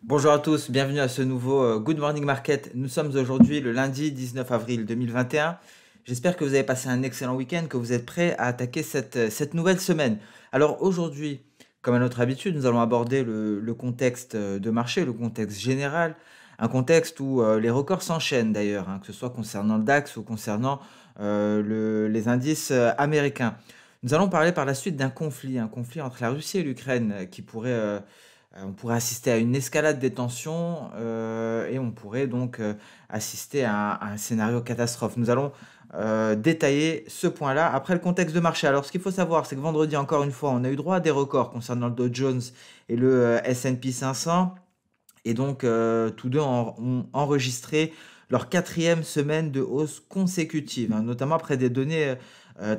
Bonjour à tous, bienvenue à ce nouveau Good Morning Market. Nous sommes aujourd'hui le lundi 19 avril 2021. J'espère que vous avez passé un excellent week-end, que vous êtes prêts à attaquer cette nouvelle semaine. Alors aujourd'hui, comme à notre habitude, nous allons aborder le contexte de marché, le contexte général, un contexte où les records s'enchaînent d'ailleurs, que ce soit concernant le DAX ou concernant les indices américains. Nous allons parler par la suite d'un conflit, un conflit entre la Russie et l'Ukraine qui pourrait on pourrait assister à une escalade des tensions et on pourrait donc assister à un scénario catastrophe. Nous allons détailler ce point-là après le contexte de marché. Alors, ce qu'il faut savoir, c'est que vendredi, encore une fois, on a eu droit à des records concernant le Dow Jones et le S&P 500. Et donc, tous deux ont enregistré leur quatrième semaine de hausse consécutive, notamment après des données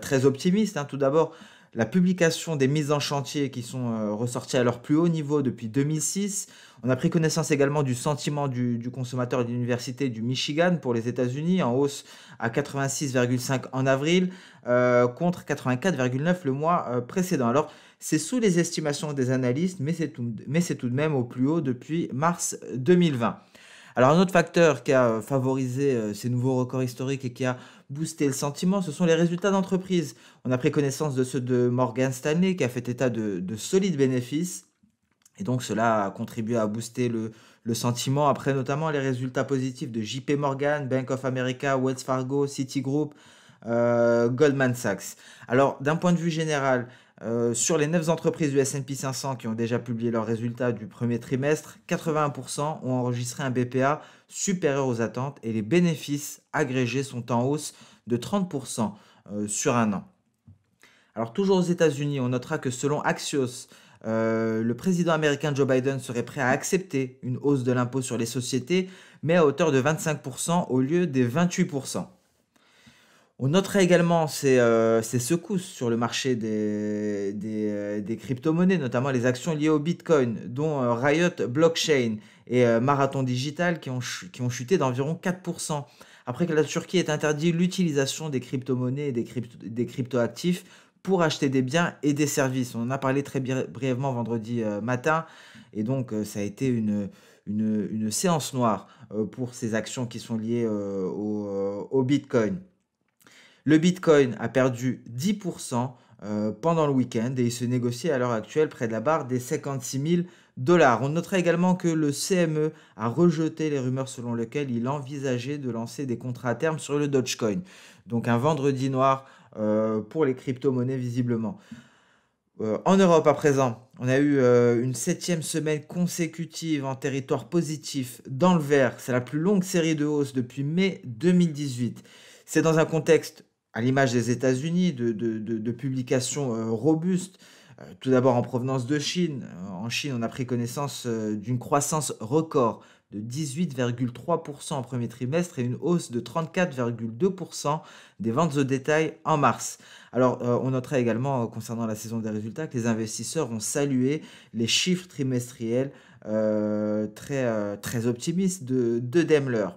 très optimistes. Tout d'abord, la publication des mises en chantier qui sont ressorties à leur plus haut niveau depuis 2006. On a pris connaissance également du sentiment du consommateur de l'université du Michigan pour les États-Unis, en hausse à 86,5 en avril, contre 84,9 le mois précédent. Alors, c'est sous les estimations des analystes, mais c'est tout de même au plus haut depuis mars 2020. Alors un autre facteur qui a favorisé ces nouveaux records historiques et qui a boosté le sentiment, ce sont les résultats d'entreprise. On a pris connaissance de ceux de Morgan Stanley qui a fait état de solides bénéfices. Et donc cela a contribué à booster le sentiment. Après notamment les résultats positifs de JP Morgan, Bank of America, Wells Fargo, Citigroup, Goldman Sachs. Alors d'un point de vue général, sur les 9 entreprises du S&P 500 qui ont déjà publié leurs résultats du premier trimestre, 81% ont enregistré un BPA supérieur aux attentes et les bénéfices agrégés sont en hausse de 30% sur un an. Alors toujours aux États-Unis, on notera que selon Axios, le président américain Joe Biden serait prêt à accepter une hausse de l'impôt sur les sociétés, mais à hauteur de 25% au lieu des 28%. On notera également ces secousses sur le marché des crypto-monnaies, notamment les actions liées au Bitcoin, dont Riot Blockchain et Marathon Digital qui ont chuté d'environ 4%. Après que la Turquie ait interdit l'utilisation des crypto-monnaies et des crypto-actifs pour acheter des biens et des services. On en a parlé très brièvement vendredi matin, et donc ça a été une séance noire pour ces actions qui sont liées au Bitcoin. Le Bitcoin a perdu 10% pendant le week-end et il se négocie à l'heure actuelle près de la barre des 56 000 dollars. On notera également que le CME a rejeté les rumeurs selon lesquelles il envisageait de lancer des contrats à terme sur le Dogecoin. Donc un vendredi noir pour les crypto-monnaies visiblement. En Europe à présent, on a eu une septième semaine consécutive en territoire positif dans le vert. C'est la plus longue série de hausses depuis mai 2018. C'est dans un contexte, à l'image des États-Unis, de publications robustes. Tout d'abord en provenance de Chine. En Chine, on a pris connaissance d'une croissance record de 18,3% en premier trimestre et une hausse de 34,2% des ventes au détail en mars. Alors, on notera également, concernant la saison des résultats, que les investisseurs ont salué les chiffres trimestriels très optimistes de Daimler.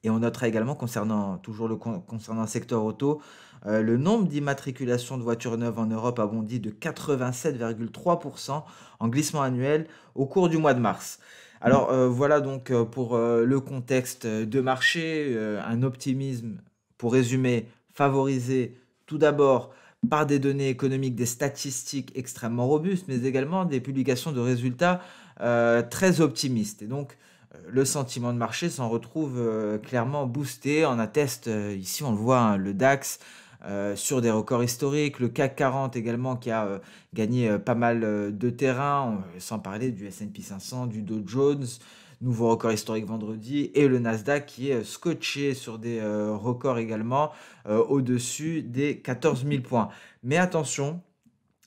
Et on notera également, concernant le secteur auto, le nombre d'immatriculations de voitures neuves en Europe a bondi de 87,3% en glissement annuel au cours du mois de mars. Alors voilà donc pour le contexte de marché, un optimisme, pour résumer, favorisé tout d'abord par des données économiques, des statistiques extrêmement robustes, mais également des publications de résultats très optimistes. Et donc le sentiment de marché s'en retrouve clairement boosté. On atteste, ici on le voit, le DAX sur des records historiques, le CAC 40 également qui a gagné pas mal de terrain, sans parler du S&P 500, du Dow Jones, nouveau record historique vendredi, et le Nasdaq qui est scotché sur des records également au-dessus des 14 000 points. Mais attention,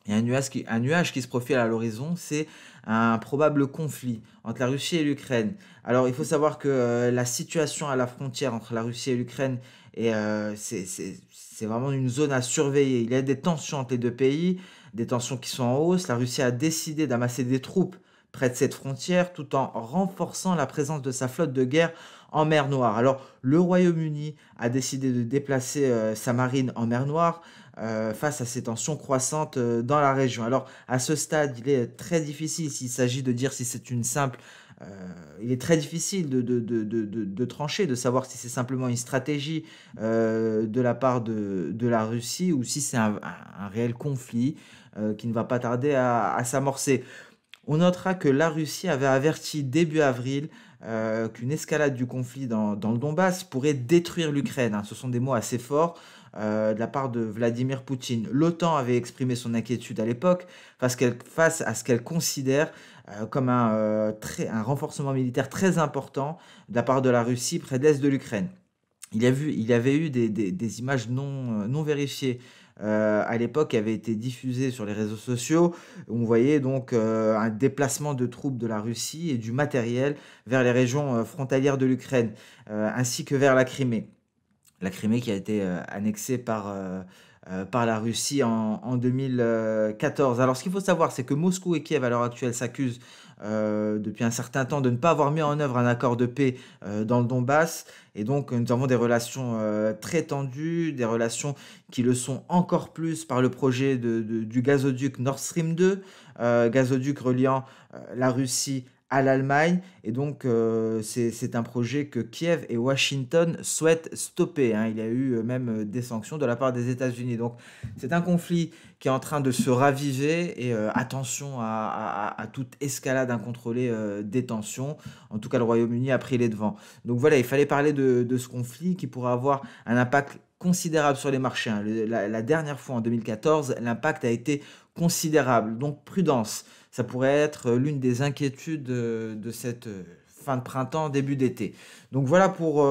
il y a un nuage qui se profile à l'horizon, c'est un probable conflit entre la Russie et l'Ukraine. Alors, il faut savoir que la situation à la frontière entre la Russie et l'Ukraine, c'est vraiment une zone à surveiller. Il y a des tensions entre les deux pays, des tensions qui sont en hausse. La Russie a décidé d'amasser des troupes près de cette frontière tout en renforçant la présence de sa flotte de guerre en mer Noire. Alors, le Royaume-Uni a décidé de déplacer sa marine en mer Noire. face à ces tensions croissantes dans la région. Alors, à ce stade, il est très difficile, s'il s'agit de dire si c'est une simple... euh, il est très difficile de trancher, de savoir si c'est simplement une stratégie de la part de la Russie ou si c'est un réel conflit qui ne va pas tarder à s'amorcer. On notera que la Russie avait averti début avril qu'une escalade du conflit dans le Donbass pourrait détruire l'Ukraine, hein. Ce sont des mots assez forts de la part de Vladimir Poutine. L'OTAN avait exprimé son inquiétude à l'époque face à ce qu'elle considère comme un renforcement militaire très important de la part de la Russie près de l'est de l'Ukraine. Il y avait eu des images non vérifiées à l'époque qui avaient été diffusées sur les réseaux sociaux. On voyait donc un déplacement de troupes de la Russie et du matériel vers les régions frontalières de l'Ukraine, ainsi que vers la Crimée. La Crimée qui a été annexée par la Russie en 2014. Alors ce qu'il faut savoir, c'est que Moscou et Kiev à l'heure actuelle s'accusent depuis un certain temps de ne pas avoir mis en œuvre un accord de paix dans le Donbass. Et donc nous avons des relations très tendues, des relations qui le sont encore plus par le projet du gazoduc Nord Stream 2, gazoduc reliant la Russie à l'Allemagne. Et donc, c'est un projet que Kiev et Washington souhaitent stopper, hein. Il y a eu même des sanctions de la part des États-Unis. Donc, c'est un conflit qui est en train de se raviver et attention à toute escalade incontrôlée des tensions. En tout cas, le Royaume-Uni a pris les devants. Donc voilà, il fallait parler de ce conflit qui pourrait avoir un impact considérable sur les marchés, hein. La dernière fois, en 2014, l'impact a été considérable. Donc, prudence. Ça pourrait être l'une des inquiétudes de cette fin de printemps, début d'été. Donc voilà pour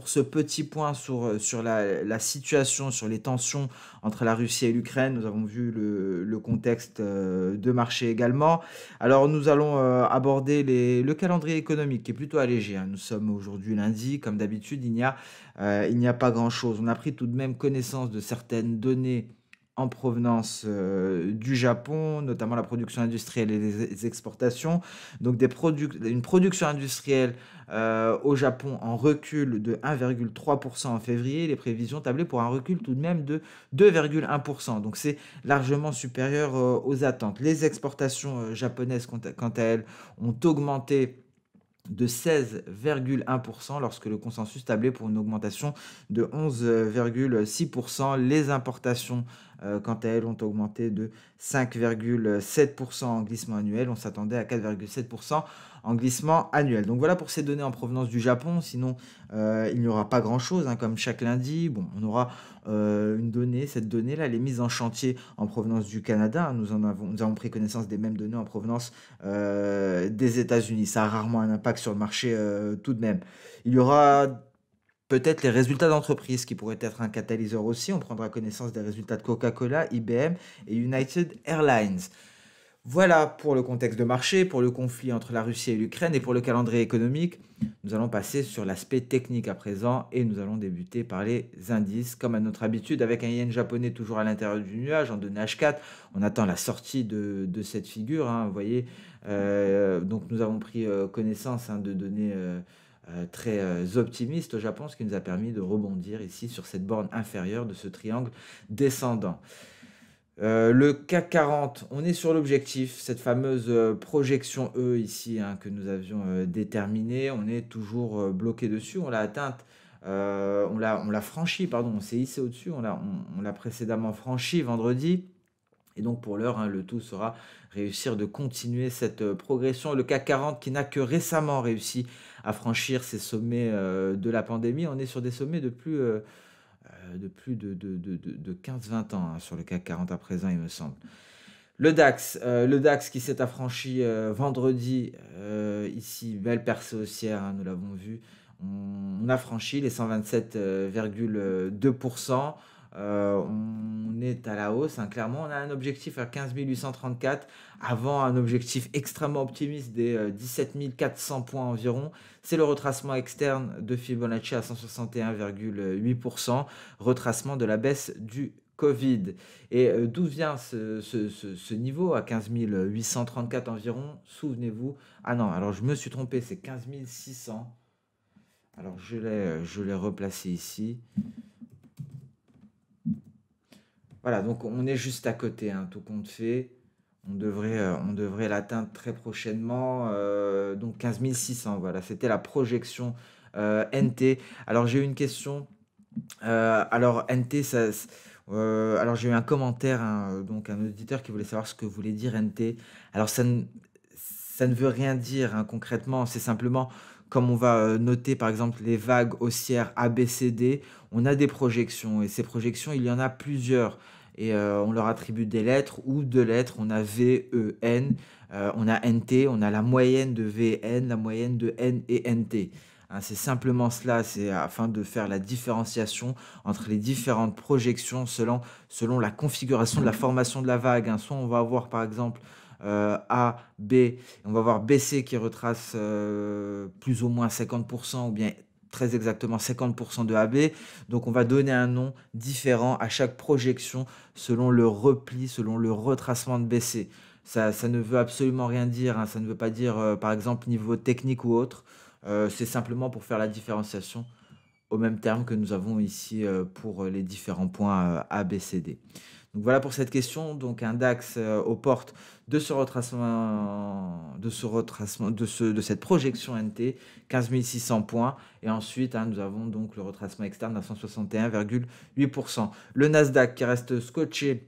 ce petit point sur la situation, sur les tensions entre la Russie et l'Ukraine. Nous avons vu le contexte de marché également. Alors nous allons aborder le calendrier économique qui est plutôt allégé, hein. Nous sommes aujourd'hui lundi, comme d'habitude, il n'y a pas grand-chose. On a pris tout de même connaissance de certaines données en provenance du Japon, notamment la production industrielle et les exportations. Donc une production industrielle au Japon en recul de 1,3% en février. Les prévisions tablaient pour un recul tout de même de 2,1%. Donc c'est largement supérieur aux attentes. Les exportations japonaises, quant à elles, ont augmenté de 16,1% lorsque le consensus tablait pour une augmentation de 11,6%. Les importations, quant à elles, ont augmenté de 5,7% en glissement annuel. On s'attendait à 4,7% en glissement annuel. Donc voilà pour ces données en provenance du Japon. Sinon, il n'y aura pas grand-chose, hein, comme chaque lundi. Bon, on aura une donnée. Cette donnée-là, elle est mise en chantier en provenance du Canada, hein. Nous avons pris connaissance des mêmes données en provenance des États-Unis. Ça a rarement un impact sur le marché tout de même. Il y aura peut-être les résultats d'entreprise qui pourraient être un catalyseur aussi. On prendra connaissance des résultats de Coca-Cola, IBM et United Airlines. Voilà pour le contexte de marché, pour le conflit entre la Russie et l'Ukraine et pour le calendrier économique. Nous allons passer sur l'aspect technique à présent et nous allons débuter par les indices. Comme à notre habitude, avec un yen japonais toujours à l'intérieur du nuage en données H4, on attend la sortie de cette figure, hein, vous voyez. Donc nous avons pris connaissance, hein, de données très optimistes au Japon, ce qui nous a permis de rebondir ici sur cette borne inférieure de ce triangle descendant. Le CAC 40, on est sur l'objectif, cette fameuse projection E ici, hein, que nous avions déterminée. On est toujours bloqué dessus, on l'a atteinte, on l'a franchi, pardon, on s'est hissé au-dessus, on l'a précédemment franchi vendredi. Et donc pour l'heure, hein, le tout sera réussir de continuer cette progression. Le CAC 40 qui n'a que récemment réussi à franchir ces sommets de la pandémie, on est sur des sommets de plus de 15-20 ans, hein, sur le CAC 40 à présent, il me semble. Le DAX qui s'est affranchi vendredi, ici, belle percée haussière, hein, nous l'avons vu. On a franchi les 127,2%. On est à la hausse, hein, clairement. On a un objectif à 15 834 avant un objectif extrêmement optimiste des 17 400 points environ. C'est le retracement externe de Fibonacci à 161,8%, retracement de la baisse du Covid. Et d'où vient ce niveau à 15 834 environ? Souvenez-vous. Ah non, alors je me suis trompé, c'est 15 600. Alors je l'ai replacé ici. Voilà, donc on est juste à côté, hein, tout compte fait. On devrait l'atteindre très prochainement. Donc 15 600, voilà, c'était la projection NT. Alors j'ai eu une question. Alors NT, alors j'ai eu un commentaire, hein, donc un auditeur qui voulait savoir ce que voulait dire NT. Alors ça ne veut rien dire, hein, concrètement, c'est simplement comme on va noter par exemple les vagues haussières A, B, C, D, on a des projections et ces projections, il y en a plusieurs et on leur attribue des lettres ou deux lettres. On a V, E, N, on a NT, on a la moyenne de V et N, la moyenne de N et NT. Hein, c'est simplement cela, c'est afin de faire la différenciation entre les différentes projections selon la configuration de la formation de la vague. Hein. Soit on va avoir par exemple A, B, et on va avoir BC qui retrace plus ou moins 50%, ou bien très exactement 50% de AB. Donc on va donner un nom différent à chaque projection selon le repli, selon le retracement de BC. Ça ne veut absolument rien dire, hein. Ça ne veut pas dire par exemple niveau technique ou autre. C'est simplement pour faire la différenciation au même terme que nous avons ici pour les différents points A, B, C, D. Donc voilà pour cette question. Donc un DAX aux portes de ce retracement, de cette projection NT, 15 600 points. Et ensuite, hein, nous avons donc le retracement externe à 161,8%. Le Nasdaq qui reste scotché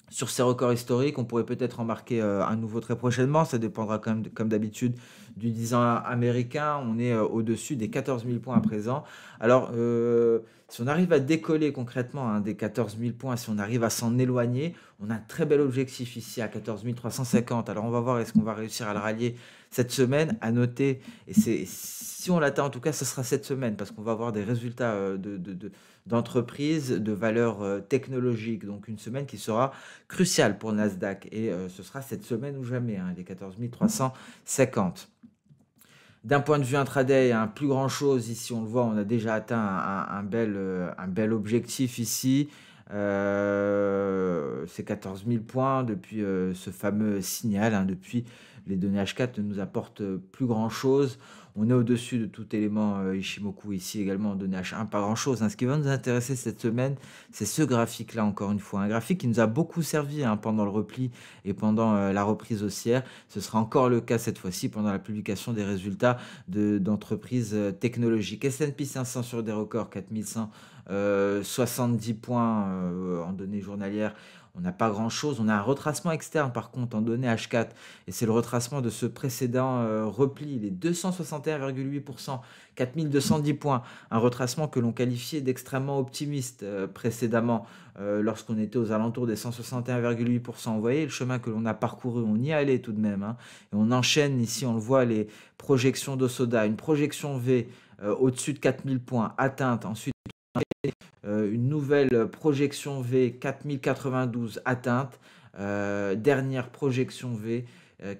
sur ces records historiques. On pourrait peut-être en marquer un nouveau très prochainement. Ça dépendra quand même, comme d'habitude, du 10 ans américain. On est au-dessus des 14 000 points à présent. Alors, si on arrive à décoller concrètement, hein, des 14 000 points, si on arrive à s'en éloigner, on a un très bel objectif ici à 14 350. Alors, on va voir est-ce qu'on va réussir à le rallier cette semaine. À noter, et si on l'atteint en tout cas, ce sera cette semaine parce qu'on va avoir des résultats d'entreprises de valeur technologique. Donc, une semaine qui sera crucial pour le Nasdaq. Et ce sera cette semaine ou jamais, hein, les 14 350. D'un point de vue intraday, un plus grand chose ici, on le voit, on a déjà atteint un bel objectif ici. C'est 14 000 points depuis ce fameux signal, hein, depuis les données H4 ne nous apportent plus grand chose. On est au-dessus de tout élément Ishimoku ici également en données H1, pas grand chose. Hein. Ce qui va nous intéresser cette semaine, c'est ce graphique-là, encore une fois. Un graphique qui nous a beaucoup servi, hein, pendant le repli et pendant la reprise haussière. Ce sera encore le cas cette fois-ci pendant la publication des résultats d'entreprises technologiques. S&P 500 sur des records, 4170 points en données journalières. On n'a pas grand-chose. On a un retracement externe, par contre, en données H4. Et c'est le retracement de ce précédent repli. Il est 261,8%, 4210 points. Un retracement que l'on qualifiait d'extrêmement optimiste précédemment, lorsqu'on était aux alentours des 161,8%. Vous voyez le chemin que l'on a parcouru. On y allait tout de même. Hein. Et on enchaîne ici, on le voit, les projections d'Osoda. Une projection V au-dessus de 4000 points atteinte. Ensuite, une nouvelle projection V 4092 atteinte, dernière projection V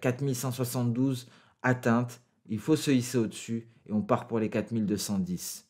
4172 atteinte. Il faut se hisser au-dessus et on part pour les 4210.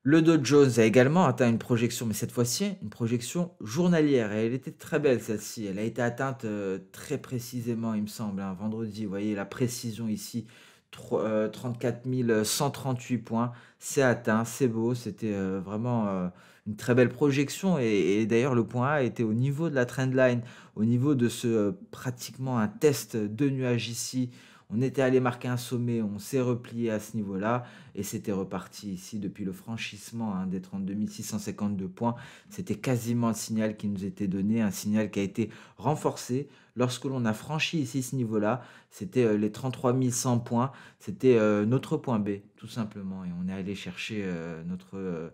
Le Dow Jones a également atteint une projection, mais cette fois-ci, une projection journalière. Et elle était très belle, celle-ci. Elle a été atteinte très précisément, il me semble, un vendredi. Vous voyez la précision ici, 34 138 points. C'est atteint, c'est beau. C'était vraiment une très belle projection. Et d'ailleurs, le point A était au niveau de la trendline, au niveau de ce pratiquement un test de nuage ici. On était allé marquer un sommet, on s'est replié à ce niveau-là et c'était reparti ici depuis le franchissement, hein, des 32 652 points. C'était quasiment le signal qui nous était donné, un signal qui a été renforcé lorsque l'on a franchi ici ce niveau-là. C'était les 33 100 points, c'était notre point B tout simplement et on est allé chercher notre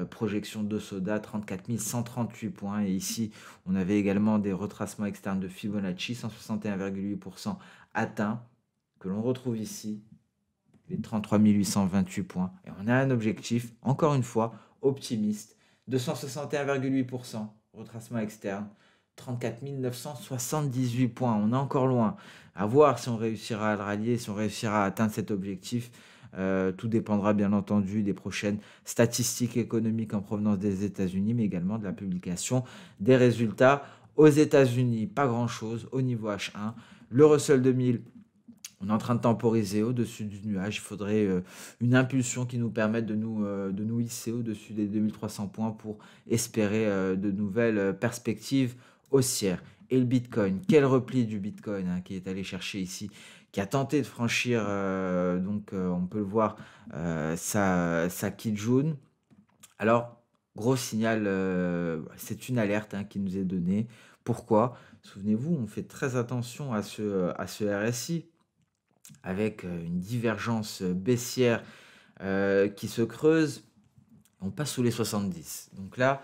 projection de Soda, 34 138 points. Et ici, on avait également des retracements externes de Fibonacci, 161,8% atteint, que l'on retrouve ici, les 33 828 points. Et on a un objectif, encore une fois, optimiste, de 161,8%, retracement externe, 34 978 points. On est encore loin. À voir si on réussira à le rallier, si on réussira à atteindre cet objectif. Tout dépendra bien entendu des prochaines statistiques économiques en provenance des États-Unis, mais également de la publication des résultats aux États-Unis. Pas grand-chose au niveau H1. Le Russell 2000 On est en train de temporiser au-dessus du nuage. Il faudrait une impulsion qui nous permette de nous hisser au-dessus des 2300 points pour espérer de nouvelles perspectives haussières. Et le Bitcoin, quel repli du Bitcoin hein, qui est allé chercher ici, qui a tenté de franchir, on peut le voir, sa Kijun. Alors, gros signal, c'est une alerte hein, qui nous est donnée. Pourquoi? Souvenez-vous, on fait très attention à ce RSI avec une divergence baissière qui se creuse. On passe sous les 70. Donc là,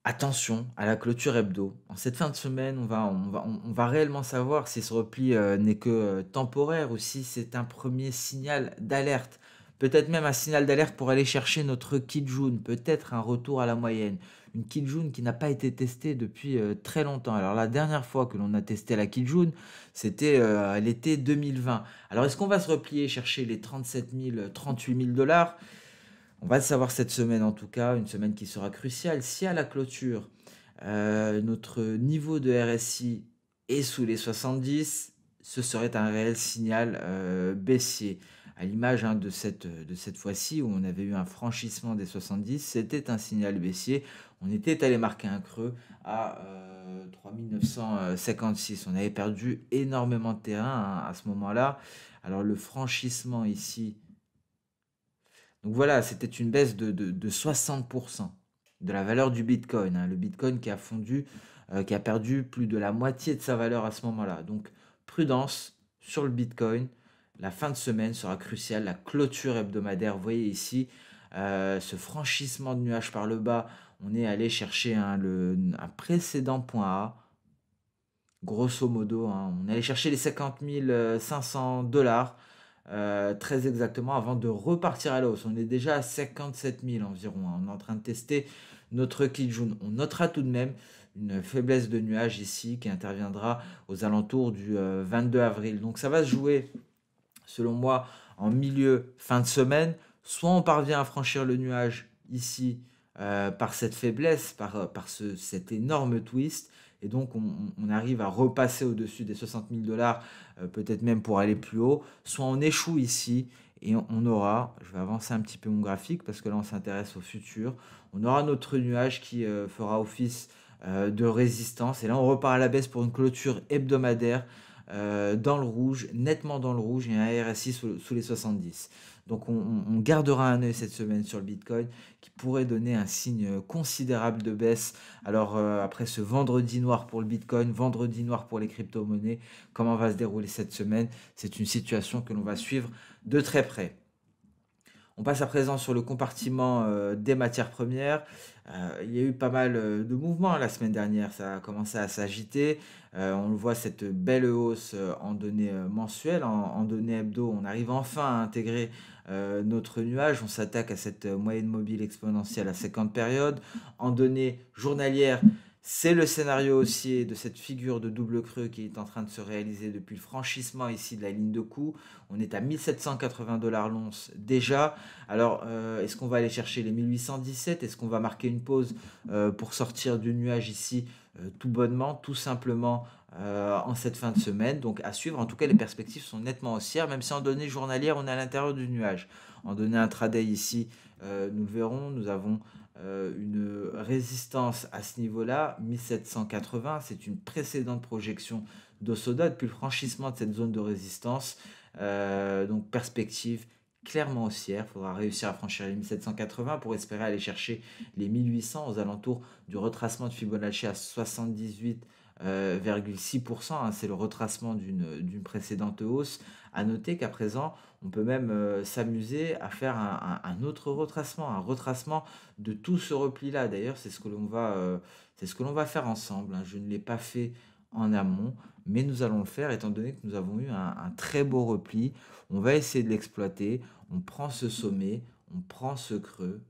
attention à la clôture hebdo. En cette fin de semaine, on va réellement savoir si ce repli n'est que temporaire ou si c'est un premier signal d'alerte. Peut-être même un signal d'alerte pour aller chercher notre Kijun, peut-être un retour à la moyenne. Une Kijun qui n'a pas été testée depuis très longtemps. Alors la dernière fois que l'on a testé la Kijun, c'était à l'été 2020. Alors est-ce qu'on va se replier, chercher les 37 000, 38 000 dollars? On va le savoir cette semaine en tout cas, une semaine qui sera cruciale. Si à la clôture, notre niveau de RSI est sous les 70, ce serait un réel signal baissier. À l'image hein, de cette fois-ci où on avait eu un franchissement des 70, c'était un signal baissier. On était allé marquer un creux à 3956. On avait perdu énormément de terrain hein, à ce moment-là. Alors le franchissement ici donc voilà, c'était une baisse de 60% de la valeur du Bitcoin, hein. Le Bitcoin qui a fondu, qui a perdu plus de la moitié de sa valeur à ce moment-là. Donc prudence sur le Bitcoin. La fin de semaine sera cruciale. La clôture hebdomadaire, vous voyez ici, ce franchissement de nuage par le bas, on est allé chercher hein, un précédent point A. Grosso modo, hein, on est allé chercher les 50 500 dollars. Très exactement, avant de repartir à la hausse. On est déjà à 57 000 environ, hein. On est en train de tester notre Kijun. On notera tout de même une faiblesse de nuage ici qui interviendra aux alentours du 22 avril. Donc ça va se jouer, selon moi, en milieu, fin de semaine. Soit on parvient à franchir le nuage ici par cette faiblesse, cet énorme twist, et donc on arrive à repasser au-dessus des 60 000 dollars, peut-être même pour aller plus haut. Soit on échoue ici et on aura, je vais avancer un petit peu mon graphique parce que là on s'intéresse au futur, on aura notre nuage qui fera office de résistance, et là on repart à la baisse pour une clôture hebdomadaire dans le rouge, nettement dans le rouge, et un RSI sous les 70. Donc on gardera un œil cette semaine sur le Bitcoin qui pourrait donner un signe considérable de baisse. Alors après ce vendredi noir pour le Bitcoin, vendredi noir pour les crypto-monnaies, comment va se dérouler cette semaine? C'est une situation que l'on va suivre de très près. On passe à présent sur le compartiment des matières premières. Il y a eu pas mal de mouvements la semaine dernière, ça a commencé à s'agiter. On le voit, cette belle hausse en données mensuelles, en données hebdo. On arrive enfin à intégrer notre nuage. On s'attaque à cette moyenne mobile exponentielle à 50 périodes. En données journalières, c'est le scénario haussier de cette figure de double creux qui est en train de se réaliser depuis le franchissement ici de la ligne de coût. On est à 1780 dollars l'once déjà. Alors, est-ce qu'on va aller chercher les 1817? Est-ce qu'on va marquer une pause pour sortir du nuage ici tout bonnement, tout simplement en cette fin de semaine? Donc, à suivre. En tout cas, les perspectives sont nettement haussières, même si en données journalières, on est à l'intérieur du nuage. En données intraday ici, nous le verrons, nous avons une résistance à ce niveau-là, 1780. C'est une précédente projection d'Osoda depuis le franchissement de cette zone de résistance. Donc, perspective clairement haussière. Il faudra réussir à franchir les 1780 pour espérer aller chercher les 1800 aux alentours du retracement de Fibonacci à 78,6%, hein. C'est le retracement d'une précédente hausse. À noter qu'à présent, on peut même s'amuser à faire un autre retracement, un retracement de tout ce repli-là. D'ailleurs, c'est ce que l'on va faire ensemble, hein. Je ne l'ai pas fait en amont, mais nous allons le faire étant donné que nous avons eu un très beau repli. On va essayer de l'exploiter. On prend ce sommet, on prend ce creux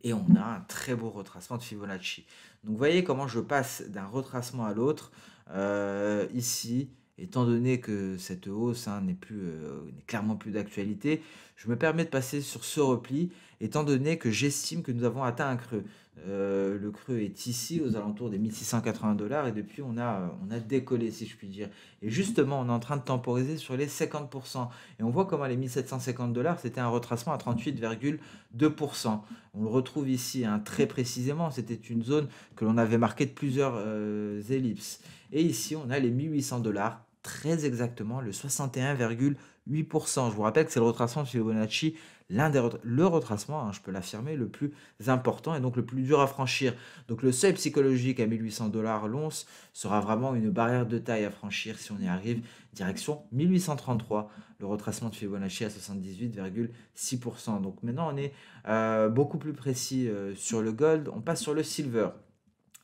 et on a un très beau retracement de Fibonacci. Donc vous voyez comment je passe d'un retracement à l'autre. Ici, étant donné que cette hausse hein, n'est clairement plus d'actualité, je me permets de passer sur ce repli, étant donné que j'estime que nous avons atteint un creux. Le creux est ici, aux alentours des 1680 $ et depuis on a décollé, si je puis dire. Et justement, on est en train de temporiser sur les 50%. Et on voit comment les 1750 $, c'était un retracement à 38,2%. On le retrouve ici, hein, très précisément. C'était une zone que l'on avait marquée de plusieurs ellipses. Et ici, on a les 1800 $, très exactement, le 61,8%. Je vous rappelle que c'est le retracement de Fibonacci, le retracement, hein, je peux l'affirmer, le plus important et donc le plus dur à franchir. Donc le seuil psychologique à 1800 $ l'once sera vraiment une barrière de taille à franchir si on y arrive, direction 1833, le retracement de Fibonacci à 78,6%. Donc maintenant on est beaucoup plus précis sur le gold, on passe sur le silver.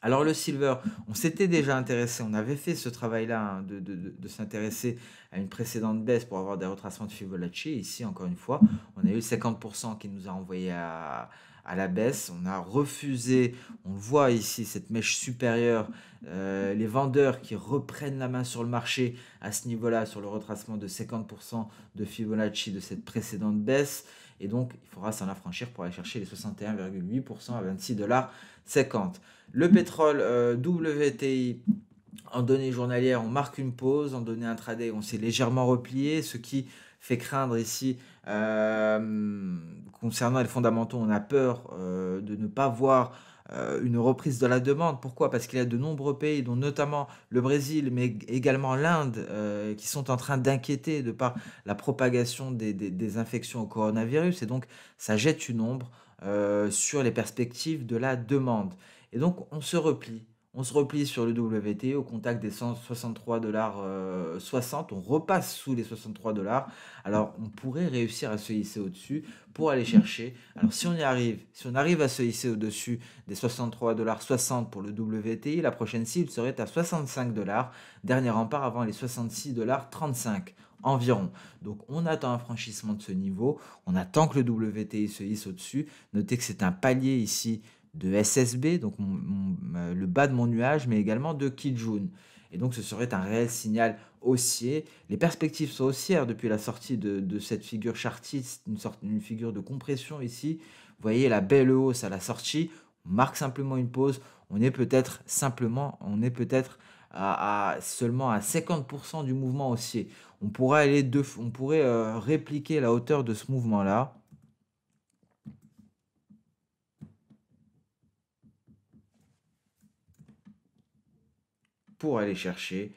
Alors le silver, on s'était déjà intéressé, on avait fait ce travail-là, hein, de s'intéresser à une précédente baisse pour avoir des retracements de Fibonacci. Ici, encore une fois, on a eu le 50% qui nous a envoyé à la baisse. On a refusé, on le voit ici, cette mèche supérieure, les vendeurs qui reprennent la main sur le marché à ce niveau-là, sur le retracement de 50% de Fibonacci de cette précédente baisse. Et donc, il faudra s'en affranchir pour aller chercher les 61,8% à 26,50 $. Le pétrole WTI en données journalières, on marque une pause. En données intraday, on s'est légèrement replié, ce qui fait craindre ici, concernant les fondamentaux, on a peur de ne pas voir une reprise de la demande. Pourquoi? Parce qu'il y a de nombreux pays, dont notamment le Brésil, mais également l'Inde, qui sont en train d'inquiéter de par la propagation des infections au coronavirus. Et donc, ça jette une ombre sur les perspectives de la demande. Et donc, on se replie. On se replie sur le WT au contact des 163,60 $. On repasse sous les 63 $. Alors, on pourrait réussir à se hisser au-dessus pour aller chercher. Alors, si on y arrive, si on arrive à se hisser au-dessus des 63,60 $ pour le WTI, la prochaine cible serait à 65 $. Dernier rempart avant les 66,35 $ environ. Donc, on attend un franchissement de ce niveau. On attend que le WTI se hisse au-dessus. Notez que c'est un palier ici de SSB, donc le bas de mon nuage, mais également de Kijun. Et donc ce serait un réel signal haussier. Les perspectives sont haussières depuis la sortie de cette figure chartiste, une figure de compression ici. Vous voyez la belle hausse à la sortie. On marque simplement une pause. On est peut-être seulement à 50% du mouvement haussier. On pourrait répliquer la hauteur de ce mouvement-là. Pour aller chercher,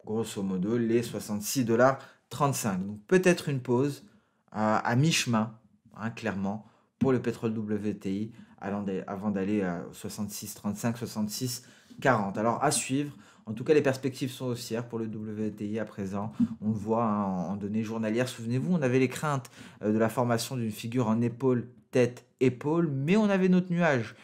grosso modo, les 66,35 $. Donc peut-être une pause à mi-chemin, hein, clairement, pour le pétrole WTI, avant d'aller à 66,35, 66,40. Alors à suivre. En tout cas, les perspectives sont haussières pour le WTI à présent. On le voit, hein, en données journalières. Souvenez-vous, on avait les craintes de la formation d'une figure en épaule, tête, épaule, mais on avait notre nuage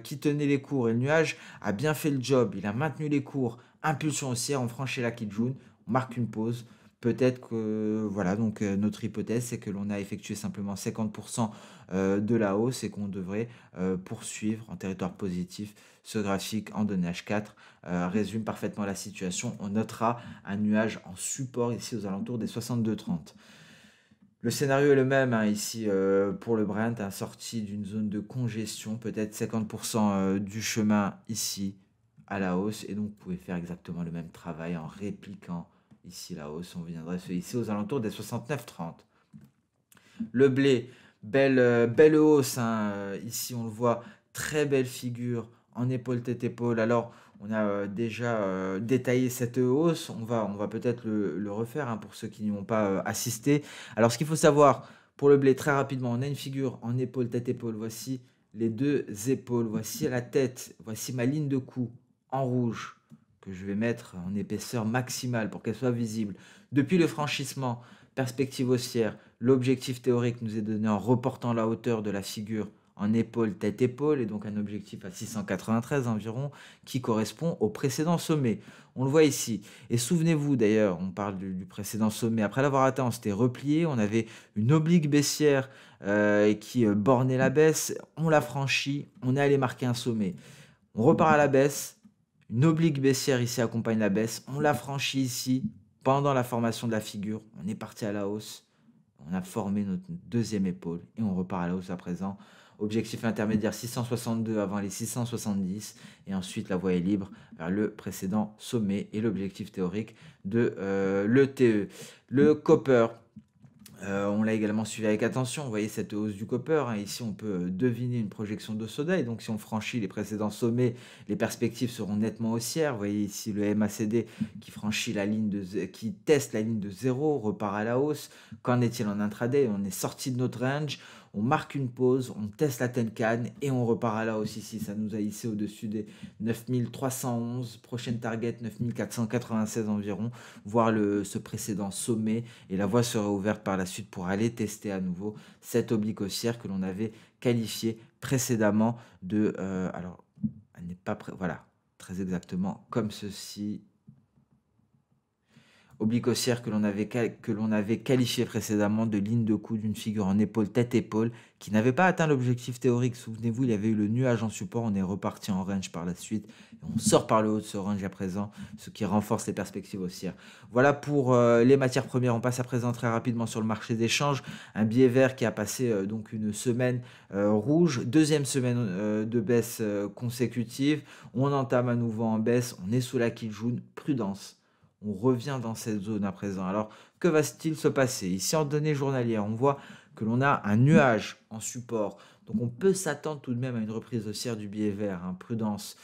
qui tenait les cours. Et le nuage a bien fait le job. Il a maintenu les cours. Impulsion haussière, on franchit la Kijun, on marque une pause. Peut-être que, voilà, donc notre hypothèse, c'est que l'on a effectué simplement 50% de la hausse et qu'on devrait poursuivre en territoire positif. Ce graphique en données H4 résume parfaitement la situation. On notera un nuage en support ici aux alentours des 62,30. Le scénario est le même, hein, ici pour le Brent, hein, sorti d'une zone de congestion, peut-être 50% du chemin ici à la hausse. Et donc vous pouvez faire exactement le même travail en répliquant ici la hausse. On viendrait se hisser aux alentours des 69,30. Le blé, belle hausse, hein, ici on le voit, très belle figure en épaule tête épaule. Alors on a déjà détaillé cette hausse, on va peut-être le refaire, hein, pour ceux qui n'y ont pas assisté. Alors ce qu'il faut savoir pour le blé, très rapidement, on a une figure en épaule tête épaule. Voici les deux épaules, voici la tête, voici ma ligne de cou en rouge que je vais mettre en épaisseur maximale pour qu'elle soit visible. Depuis le franchissement, perspective haussière, l'objectif théorique nous est donné en reportant la hauteur de la figure en épaule, tête, épaule, et donc un objectif à 693 environ, qui correspond au précédent sommet. On le voit ici. Et souvenez-vous d'ailleurs, on parle du précédent sommet, après l'avoir atteint, on s'était replié, on avait une oblique baissière qui bornait la baisse, on l'a franchi, on est allé marquer un sommet. On repart à la baisse, une oblique baissière ici accompagne la baisse, on l'a franchi ici, pendant la formation de la figure, on est parti à la hausse, on a formé notre deuxième épaule et on repart à la hausse à présent. Objectif intermédiaire 662 avant les 670. Et ensuite, la voie est libre vers le précédent sommet et l'objectif théorique de l'ETE. Le copper. On l'a également suivi avec attention. Vous voyez cette hausse du copper, hein. Ici, on peut deviner une projection de soda. Et donc, si on franchit les précédents sommets, les perspectives seront nettement haussières. Vous voyez ici le MACD qui franchit la ligne qui teste la ligne de 0, repart à la hausse. Qu'en est-il en intraday? On est sorti de notre range. On marque une pause, on teste la Tenkan et on repart à la hausse ici. Ça nous a hissé au-dessus des 9311. Prochaine target 9496 environ, voire ce précédent sommet. Et la voie sera ouverte par la suite pour aller tester à nouveau cette oblique haussière que l'on avait qualifiée précédemment de... alors, elle n'est pas prête. Voilà, très exactement comme ceci. Oblique haussière que l'on avait qualifié précédemment de ligne de coup d'une figure en épaule, tête-épaule, qui n'avait pas atteint l'objectif théorique. Souvenez-vous, il y avait eu le nuage en support, on est reparti en range par la suite, et on sort par le haut de ce range à présent, ce qui renforce les perspectives haussières. Voilà pour les matières premières. On passe à présent très rapidement sur le marché d'échange. Un billet vert qui a passé donc une semaine rouge, deuxième semaine de baisse consécutive. On entame à nouveau en baisse, on est sous la quille jaune, prudence. On revient dans cette zone à présent. Alors, que va-t-il se passer? Ici, en données journalières, on voit que l'on a un nuage en support. Donc, on peut s'attendre tout de même à une reprise haussière du billet vert. Hein. Prudence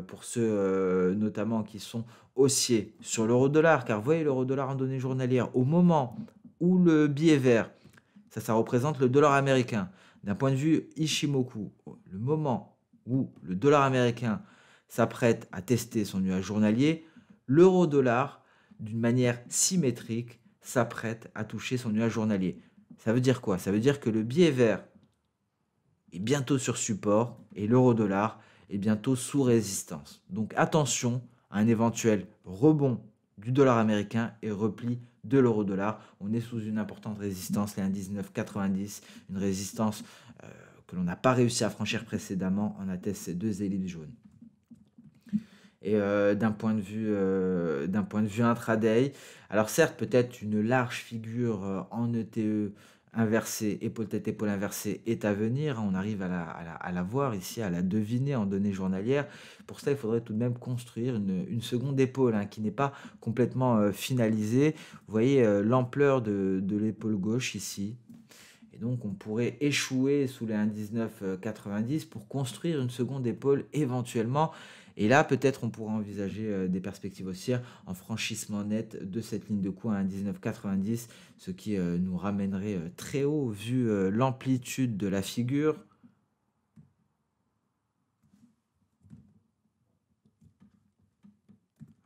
pour ceux notamment qui sont haussiers sur l'euro-dollar. Car vous voyez, l'euro-dollar en données journalières, au moment où le billet vert, ça représente le dollar américain. D'un point de vue Ishimoku, le moment où le dollar américain s'apprête à tester son nuage journalier, l'euro-dollar, d'une manière symétrique, s'apprête à toucher son nuage journalier. Ça veut dire quoi? Ça veut dire que le billet vert est bientôt sur support et l'euro-dollar est bientôt sous résistance. Donc attention à un éventuel rebond du dollar américain et repli de l'euro-dollar. On est sous une importante résistance, les 1,1990, une résistance que l'on n'a pas réussi à franchir précédemment, en atteste ces deux ellipses jaunes. Et d'un point de vue intraday, alors certes, peut-être une large figure en ETE inversée, épaule-tête, épaule inversée est à venir. On arrive à la voir ici, à la deviner en données journalières. Pour ça, il faudrait tout de même construire une seconde épaule hein, qui n'est pas complètement finalisée. Vous voyez l'ampleur de l'épaule gauche ici. Et donc, on pourrait échouer sous les 1,1990 pour construire une seconde épaule éventuellement. Et là, peut-être, on pourra envisager des perspectives haussières en franchissement net de cette ligne de coup à 1,1990, ce qui nous ramènerait très haut vu l'amplitude de la figure.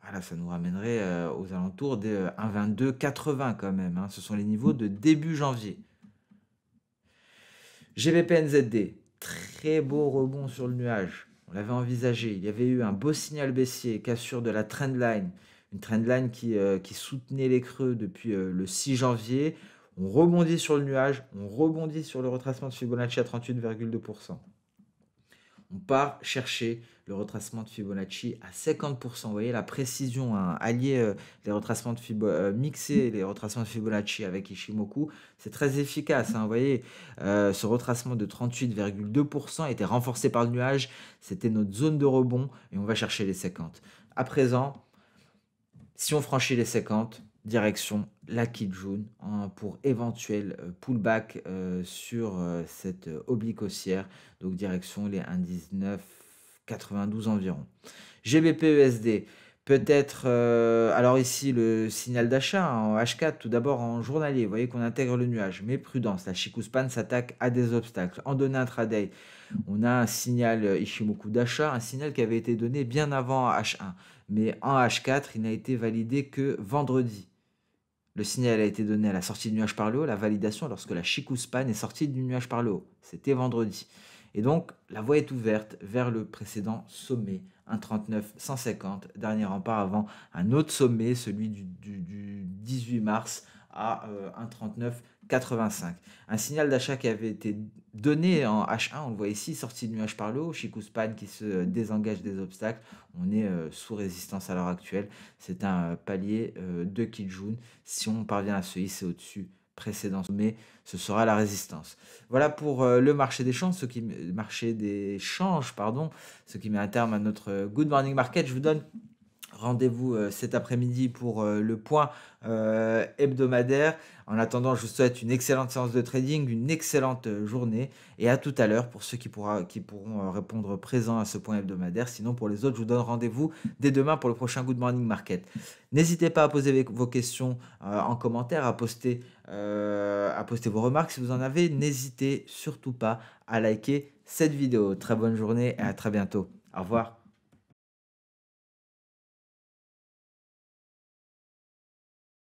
Voilà, ça nous ramènerait aux alentours des 1,2280 quand même. Hein. Ce sont les niveaux de début janvier. GBP-NZD, très beau rebond sur le nuage. On l'avait envisagé. Il y avait eu un beau signal baissier, cassure de la trendline. Une trendline qui soutenait les creux depuis le 6 janvier. On rebondit sur le nuage. On rebondit sur le retracement de Fibonacci à 38,2%. On part chercher le retracement de Fibonacci à 50%. Vous voyez la précision, hein, allier les retracements de Fibonacci, mixer les retracements de Fibonacci avec Ishimoku, c'est très efficace. Hein, vous voyez, ce retracement de 38,2% était renforcé par le nuage. C'était notre zone de rebond et on va chercher les 50. À présent, si on franchit les 50, direction la quille jaune pour éventuel pullback sur cette oblique haussière, donc direction les 1,1992 environ. GBP-USD, peut-être, alors ici le signal d'achat en H4, tout d'abord en journalier, vous voyez qu'on intègre le nuage, mais prudence, la Chikou-span s'attaque à des obstacles. En données intraday, on a un signal Ishimoku d'achat, un signal qui avait été donné bien avant H1, mais en H4, il n'a été validé que vendredi. Le signal a été donné à la sortie du nuage par le haut, la validation lorsque la Chikou-span est sortie du nuage par le haut. C'était vendredi. Et donc, la voie est ouverte vers le précédent sommet, 1,39-150, dernier rempart avant un autre sommet, celui du 18 mars à 1,3985. Un signal d'achat qui avait été donné en H1, on le voit ici, sortie de nuage par le haut, Chikou-span qui se désengage des obstacles. On est sous résistance à l'heure actuelle. C'est un palier de Kijun. Si on parvient à se hisser au-dessus, précédent sommet, ce sera la résistance. Voilà pour le marché des changes, marché des changes, pardon, ce qui met un terme à notre Good Morning Market. Je vous donne rendez-vous cet après-midi pour le point hebdomadaire. En attendant, je vous souhaite une excellente séance de trading, une excellente journée et à tout à l'heure pour ceux qui pourront répondre présent à ce point hebdomadaire. Sinon, pour les autres, je vous donne rendez-vous dès demain pour le prochain Good Morning Market. N'hésitez pas à poser vos questions en commentaire, à poster vos remarques si vous en avez. N'hésitez surtout pas à liker cette vidéo. Très bonne journée et à très bientôt. Au revoir.